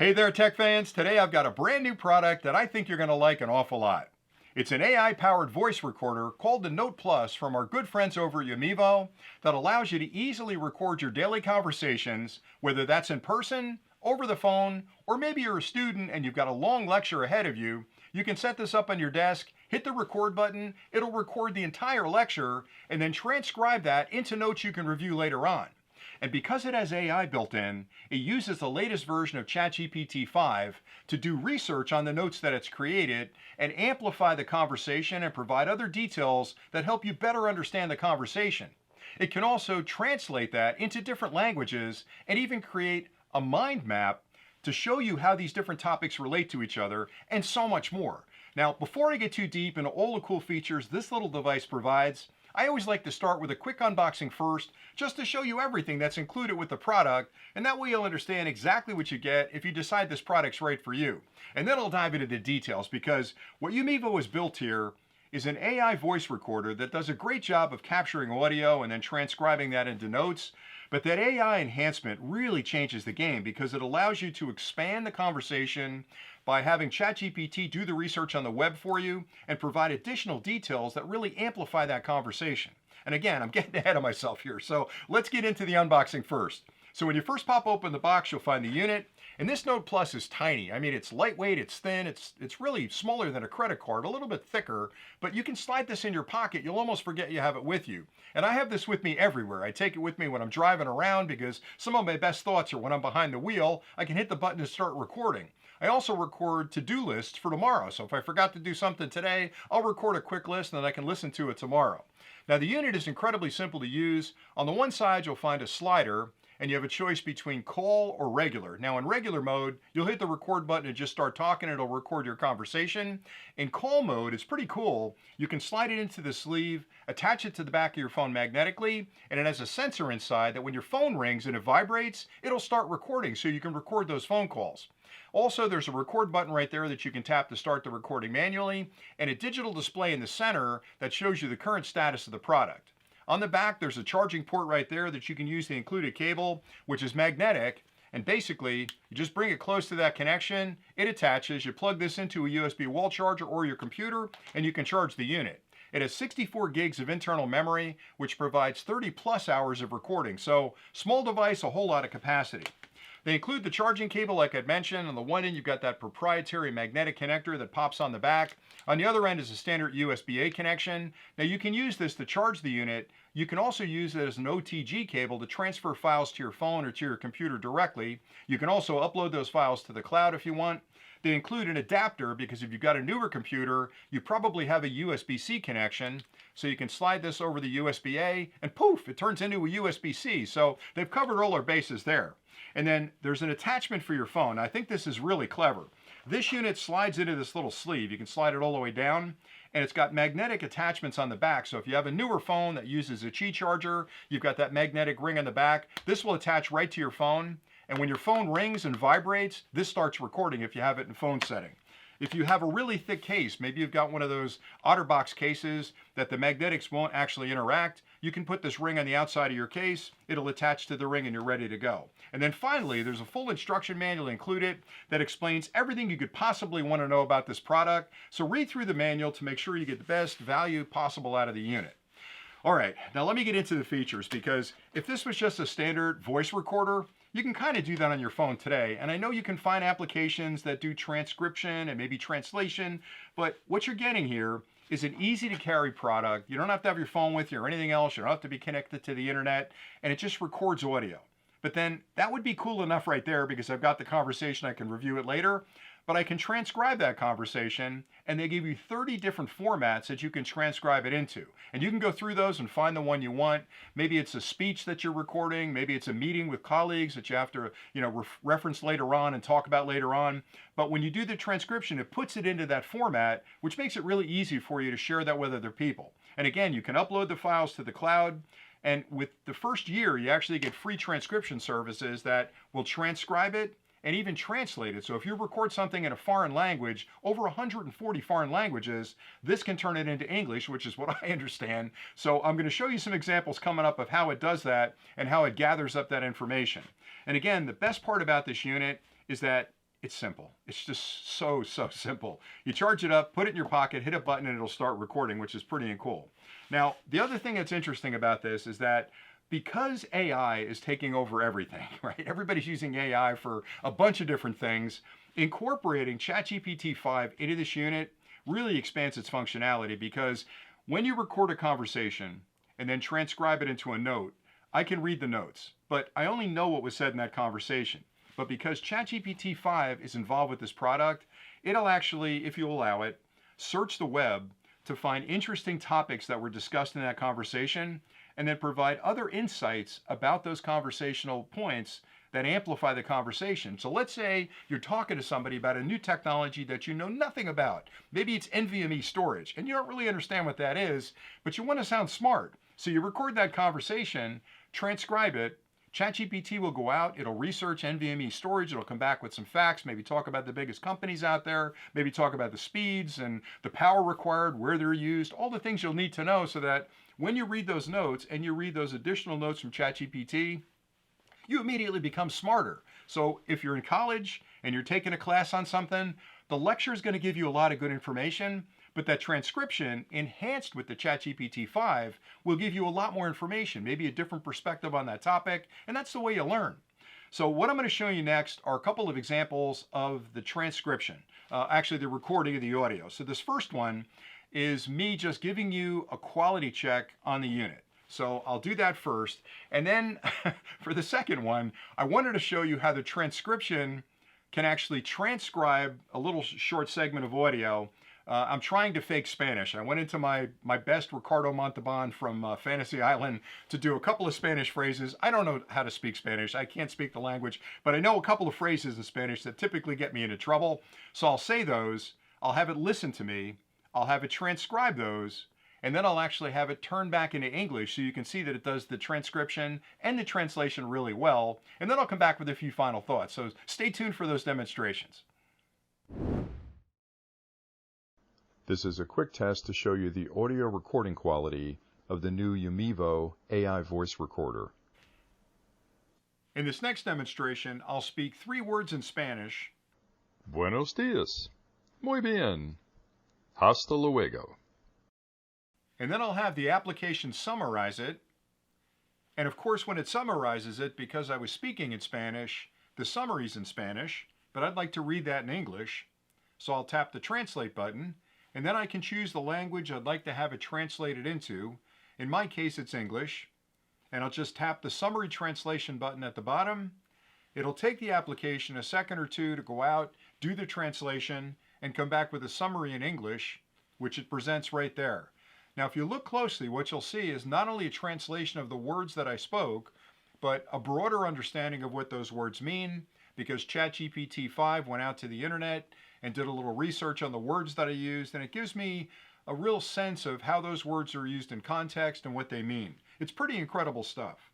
Hey there, tech fans. Today I've got a brand new product that I think you're going to like an awful lot. It's an AI-powered voice recorder called the Note Plus from our good friends over at UMEVO that allows you to easily record your daily conversations, whether that's in person, over the phone, or maybe you're a student and you've got a long lecture ahead of you. You can set this up on your desk, hit the record button, it'll record the entire lecture, and then transcribe that into notes you can review later on. And because it has AI built in, it uses the latest version of ChatGPT 5 to do research on the notes that it's created and amplify the conversation and provide other details that help you better understand the conversation. It can also translate that into different languages and even create a mind map to show you how these different topics relate to each other and so much more. Now, before I get too deep into all the cool features this little device provides, I always like to start with a quick unboxing first, just to show you everything that's included with the product, and that way you'll understand exactly what you get if you decide this product's right for you. And then I'll dive into the details, because what UMEVO has built here is an AI voice recorder that does a great job of capturing audio and then transcribing that into notes. But that AI enhancement really changes the game because it allows you to expand the conversation by having ChatGPT do the research on the web for you and provide additional details that really amplify that conversation. And again, I'm getting ahead of myself here, so let's get into the unboxing first. So when you first pop open the box, you'll find the unit, and this Note Plus is tiny. I mean, it's lightweight, it's thin, it's really smaller than a credit card, a little bit thicker, but you can slide this in your pocket. You'll almost forget you have it with you. And I have this with me everywhere. I take it with me when I'm driving around because some of my best thoughts are when I'm behind the wheel. I can hit the button and start recording. I also record to-do lists for tomorrow. So if I forgot to do something today, I'll record a quick list and then I can listen to it tomorrow. Now the unit is incredibly simple to use. On the one side, you'll find a slider, and you have a choice between call or regular. Now in regular mode, you'll hit the record button and just start talking, it'll record your conversation. In call mode, it's pretty cool. You can slide it into the sleeve, attach it to the back of your phone magnetically, and it has a sensor inside that when your phone rings and it vibrates, it'll start recording so you can record those phone calls. Also, there's a record button right there that you can tap to start the recording manually, and a digital display in the center that shows you the current status of the product. On the back, there's a charging port right there that you can use the included cable, which is magnetic. And basically, you just bring it close to that connection, it attaches, you plug this into a USB wall charger or your computer, and you can charge the unit. It has 64 gigs of internal memory, which provides 30 plus hours of recording. So, small device, a whole lot of capacity. They include the charging cable like I'd mentioned. On the one end, you've got that proprietary magnetic connector that pops on the back. On the other end is a standard USB-A connection. Now you can use this to charge the unit. You can also use it as an OTG cable to transfer files to your phone or to your computer directly. You can also upload those files to the cloud if you want. They include an adapter because if you've got a newer computer, you probably have a USB-C connection. So you can slide this over the USB-A and poof, it turns into a USB-C. So they've covered all our bases there. And then there's an attachment for your phone. I think this is really clever. This unit slides into this little sleeve. You can slide it all the way down, and it's got magnetic attachments on the back. So if you have a newer phone that uses a Qi charger, you've got that magnetic ring on the back. This will attach right to your phone. And when your phone rings and vibrates, this starts recording if you have it in phone setting. If you have a really thick case, maybe you've got one of those OtterBox cases that the magnetics won't actually interact, you can put this ring on the outside of your case, it'll attach to the ring and you're ready to go. And then finally, there's a full instruction manual included that explains everything you could possibly want to know about this product. So read through the manual to make sure you get the best value possible out of the unit. All right, now let me get into the features, because if this was just a standard voice recorder, you can kind of do that on your phone today. And I know you can find applications that do transcription and maybe translation, but what you're getting here is an easy to carry product. You don't have to have your phone with you or anything else. You don't have to be connected to the internet, and it just records audio. But then that would be cool enough right there because I've got the conversation, I can review it later, but I can transcribe that conversation, and they give you 30 different formats that you can transcribe it into. And you can go through those and find the one you want. Maybe it's a speech that you're recording, maybe it's a meeting with colleagues that you have to, reference later on and talk about later on. But when you do the transcription, it puts it into that format, which makes it really easy for you to share that with other people. And again, you can upload the files to the cloud. And with the first year, you actually get free transcription services that will transcribe it and even translate it. So if you record something in a foreign language, over 140 foreign languages, this can turn it into English, which is what I understand. So I'm going to show you some examples coming up of how it does that and how it gathers up that information. And again, the best part about this unit is that It's simple. It's just so simple. You charge it up, put it in your pocket, hit a button, and it'll start recording, which is pretty cool. Now, the other thing that's interesting about this is that because AI is taking over everything, right? Everybody's using AI for a bunch of different things. Incorporating ChatGPT 5 into this unit really expands its functionality, because when you record a conversation and then transcribe it into a note, I can read the notes, but I only know what was said in that conversation. But because ChatGPT 5 is involved with this product, it'll actually, if you allow it, search the web to find interesting topics that were discussed in that conversation, and then provide other insights about those conversational points that amplify the conversation. So let's say you're talking to somebody about a new technology that you know nothing about. Maybe it's NVMe storage, and you don't really understand what that is, but you want to sound smart. So you record that conversation, transcribe it, ChatGPT will go out, it'll research NVMe storage, it'll come back with some facts, maybe talk about the biggest companies out there, maybe talk about the speeds and the power required, where they're used, all the things you'll need to know, so that when you read those notes and you read those additional notes from ChatGPT, you immediately become smarter. So if you're in college and you're taking a class on something, the lecture is going to give you a lot of good information, but that transcription enhanced with the ChatGPT 5 will give you a lot more information, maybe a different perspective on that topic, and that's the way you learn. So what I'm going to show you next are a couple of examples of the transcription, actually the recording of the audio. So this first one is me just giving you a quality check on the unit. So I'll do that first. And then for the second one, I wanted to show you how the transcription can actually transcribe a little short segment of audio. I'm trying to fake Spanish. I went into my best Ricardo Montalban from Fantasy Island to do a couple of Spanish phrases. I don't know how to speak Spanish. I can't speak the language, but I know a couple of phrases in Spanish that typically get me into trouble. So I'll say those, I'll have it listen to me, I'll have it transcribe those, and then I'll actually have it turn back into English so you can see that it does the transcription and the translation really well. And then I'll come back with a few final thoughts. So stay tuned for those demonstrations. This is a quick test to show you the audio recording quality of the new UMEVO AI voice recorder. In this next demonstration, I'll speak 3 words in Spanish. Buenos días. Muy bien. Hasta luego. And then I'll have the application summarize it. And of course, when it summarizes it, because I was speaking in Spanish, the summary's in Spanish, but I'd like to read that in English. So I'll tap the translate button, and then I can choose the language I'd like to have it translated into. In my case, it's English. And I'll just tap the summary translation button at the bottom. It'll take the application a second or two to go out, do the translation, and come back with a summary in English, which it presents right there. Now, if you look closely, what you'll see is not only a translation of the words that I spoke, but a broader understanding of what those words mean, because ChatGPT 5 went out to the internet and did a little research on the words that I used, and it gives me a real sense of how those words are used in context and what they mean. It's pretty incredible stuff.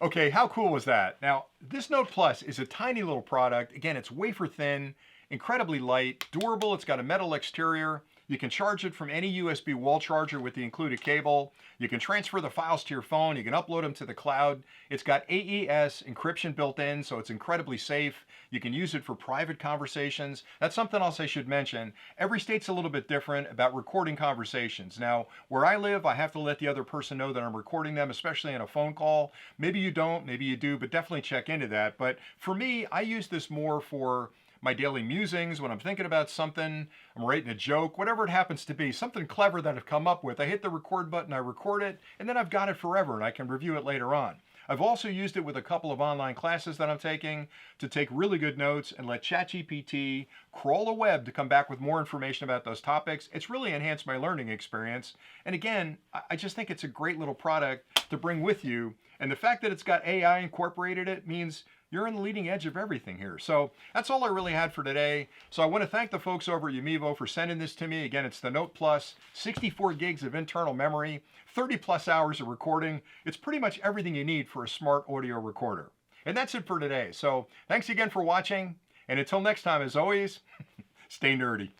Okay, how cool was that? Now, this Note Plus is a tiny little product. Again, it's wafer thin, incredibly light, durable. It's got a metal exterior. You can charge it from any USB wall charger with the included cable. You can transfer the files to your phone. You can upload them to the cloud. It's got AES encryption built in, so it's incredibly safe. You can use it for private conversations. That's something else I should mention. Every state's a little bit different about recording conversations. Now, where I live, I have to let the other person know that I'm recording them, especially in a phone call. Maybe you don't, maybe you do, but definitely check into that. But for me, I use this more for my daily musings, when I'm thinking about something, I'm writing a joke, whatever it happens to be, something clever that I've come up with. I hit the record button, I record it, and then I've got it forever and I can review it later on. I've also used it with a couple of online classes that I'm taking to take really good notes and let ChatGPT crawl the web to come back with more information about those topics. It's really enhanced my learning experience. And again, I just think it's a great little product to bring with you. And the fact that it's got AI incorporated in it means you're on the leading edge of everything here. So that's all I really had for today. So I want to thank the folks over at UMEVO for sending this to me. Again, it's the Note Plus, 64 gigs of internal memory, 30 plus hours of recording. It's pretty much everything you need for a smart audio recorder. And that's it for today. So thanks again for watching. And until next time, as always, stay nerdy.